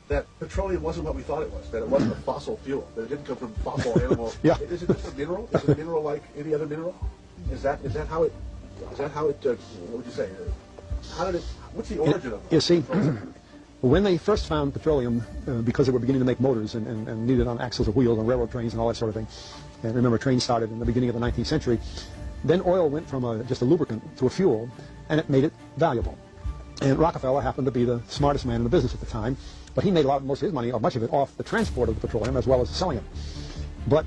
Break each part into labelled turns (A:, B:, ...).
A: that petroleum wasn't what we thought it was, that it wasn't a fossil fuel, that it didn't come from fossil animals.
B: Yeah.
A: Is it just a mineral? Is it a mineral like any other mineral? Is that how it, what would you say? What's the origin of it?
B: You see, when they first found petroleum, because they were beginning to make motors and needed on axles of wheels on railroad trains and all that sort of thing, and remember trains started in the beginning of the 19th century, then oil went from just a lubricant to a fuel, and it made it valuable. And Rockefeller happened to be the smartest man in the business at the time, but he made most of his money, or much of it, off the transport of the petroleum as well as selling it. But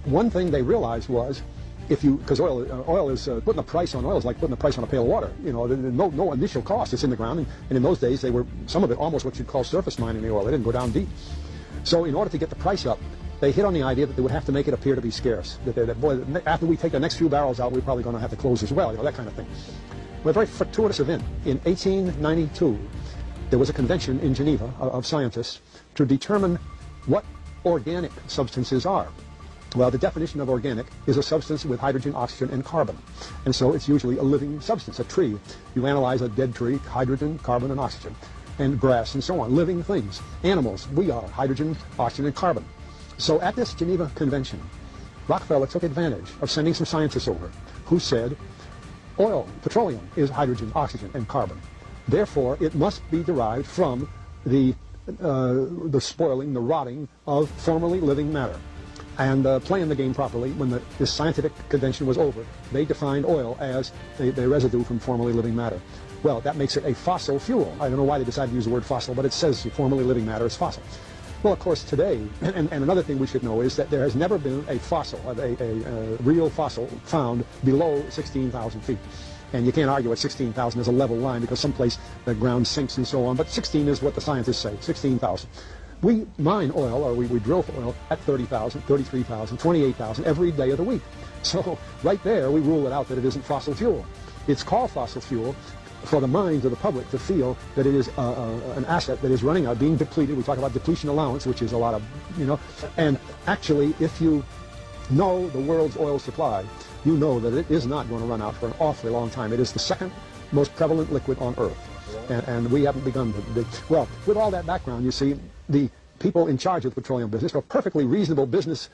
B: one thing they realized was, because oil is putting a price on oil is like putting a price on a pail of water. You know, no initial cost. It's in the ground, and in those days they were some of it almost what you'd call surface mining the oil. They didn't go down deep. So in order to get the price up, they hit on the idea that they would have to make it appear to be scarce. That boy, after we take the next few barrels out, we're probably going to have to close as well. You know, that kind of thing. Well, a very fortuitous event. In 1892, there was a convention in Geneva of scientists to determine what organic substances are. Well, the definition of organic is a substance with hydrogen, oxygen, and carbon. And so it's usually a living substance, a tree. You analyze a dead tree, hydrogen, carbon, and oxygen, and grass, and so on, living things. Animals, we are hydrogen, oxygen, and carbon. So at this Geneva Convention, Rockefeller took advantage of sending some scientists over who said, oil, petroleum, is hydrogen, oxygen, and carbon. Therefore, it must be derived from the spoiling, the rotting of formerly living matter. And playing the game properly, when this scientific convention was over, they defined oil as the residue from formerly living matter. Well, that makes it a fossil fuel. I don't know why they decided to use the word fossil, but it says formerly living matter is fossil. Well, of course, today, and another thing we should know is that there has never been a fossil, a real fossil, found below 16,000 feet. And you can't argue at 16,000 as a level line because someplace the ground sinks and so on, but 16 is what the scientists say, 16,000. We mine oil, or we drill for oil, at 30,000, 33,000, 28,000 every day of the week. So right there, we rule it out that it isn't fossil fuel. It's called fossil fuel for the minds of the public to feel that it is an asset that is running out, being depleted. We talk about depletion allowance, which is a lot of, and actually, if you know the world's oil supply, you know that it is not going to run out for an awfully long time. It is the second most prevalent liquid on Earth. And we haven't begun to... Well, with all that background, you see, the people in charge of the petroleum business, for perfectly reasonable business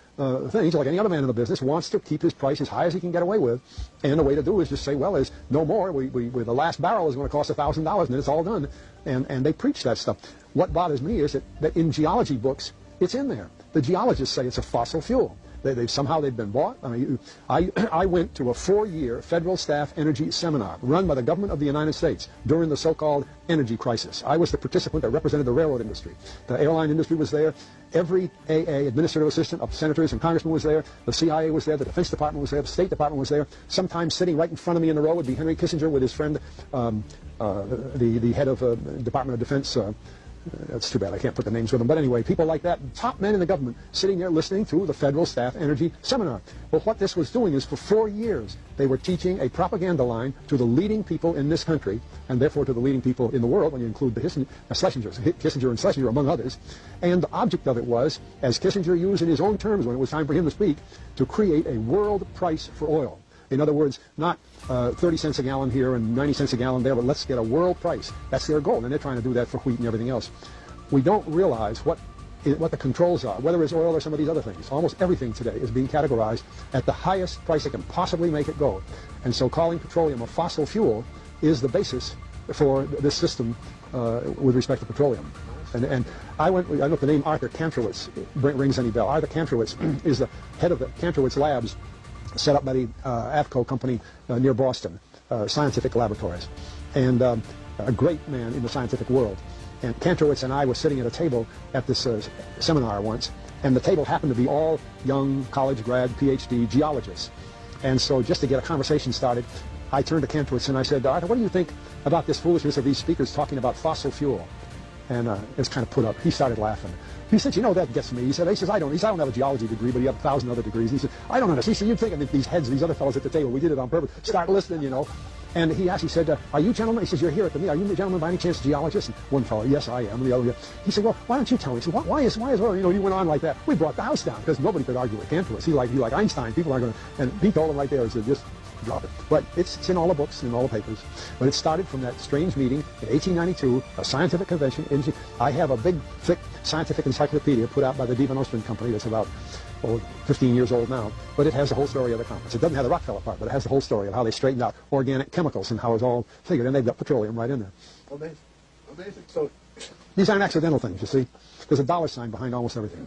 B: things, like any other man in the business, wants to keep his price as high as he can get away with. And the way to do is just say, well, there's no more. The last barrel is going to cost $1,000, and then it's all done. And they preach that stuff. What bothers me is that in geology books, it's in there. The geologists say it's a fossil fuel. Somehow they've been bought. I mean, I went to a 4-year federal staff energy seminar run by the government of the United States during the so-called energy crisis. I was the participant that represented the railroad industry. The airline industry was there. Every AA administrative assistant of senators and congressmen was there. The CIA was there. The Defense Department was there. The State Department was there. Sometimes sitting right in front of me in the row would be Henry Kissinger with his friend, the head of Department of Defense. That's too bad, I can't put the names with them. But anyway, people like that, top men in the government, sitting there listening to the Federal Staff Energy Seminar. Well, what this was doing is for 4 years, they were teaching a propaganda line to the leading people in this country, and therefore to the leading people in the world, when you include the Kissinger and Schlesinger, among others. And the object of it was, as Kissinger used in his own terms when it was time for him to speak, to create a world price for oil. In other words, not 30 cents a gallon here and 90 cents a gallon there, but let's get a world price. That's their goal, and they're trying to do that for wheat and everything else. We don't realize what the controls are, whether it's oil or some of these other things. Almost everything today is being categorized at the highest price they can possibly make it go. And so calling petroleum a fossil fuel is the basis for this system with respect to petroleum. And I don't know if the name Arthur Kantrowitz rings any bell. Arthur Kantrowitz is the head of the Kantrowitz Labs, set up by the AFCO company near Boston, scientific laboratories, and a great man in the scientific world. And Kantrowitz and I were sitting at a table at this seminar once, and the table happened to be all young college grad, PhD geologists. And so just to get a conversation started, I turned to Kantrowitz and I said, Arthur, what do you think about this foolishness of these speakers talking about fossil fuel? And it was kind of put up. He started laughing. He said, that gets me. He says, I don't have a geology degree, but he had 1,000 other degrees. He said, I don't understand. He said, you'd think that these heads, these other fellows at the table, we did it on purpose, start listening, And he actually said, are you gentlemen? He says, you're here at the meeting. Are you gentlemen by any chance geologists? And one fellow, yes, I am. And the other, he said, well, why don't you tell me? He said, why is oil? He went on like that. We brought the house down because nobody could argue with Kantrowitz. He like Einstein. People aren't going to, and he told him right there, he said, just drop it. But it's in all the books, in all the papers. But it started from that strange meeting in 1892, a scientific convention. I have a big, thick scientific encyclopedia put out by the Devon Ostrom Company that's about 15 years old now, but it has the whole story of the conference. It doesn't have the Rockefeller part, but it has the whole story of how they straightened out organic chemicals and how it's all figured, and they've got petroleum right in there.
A: Amazing. Amazing. So
B: these aren't accidental things, you see. There's a dollar sign behind almost everything.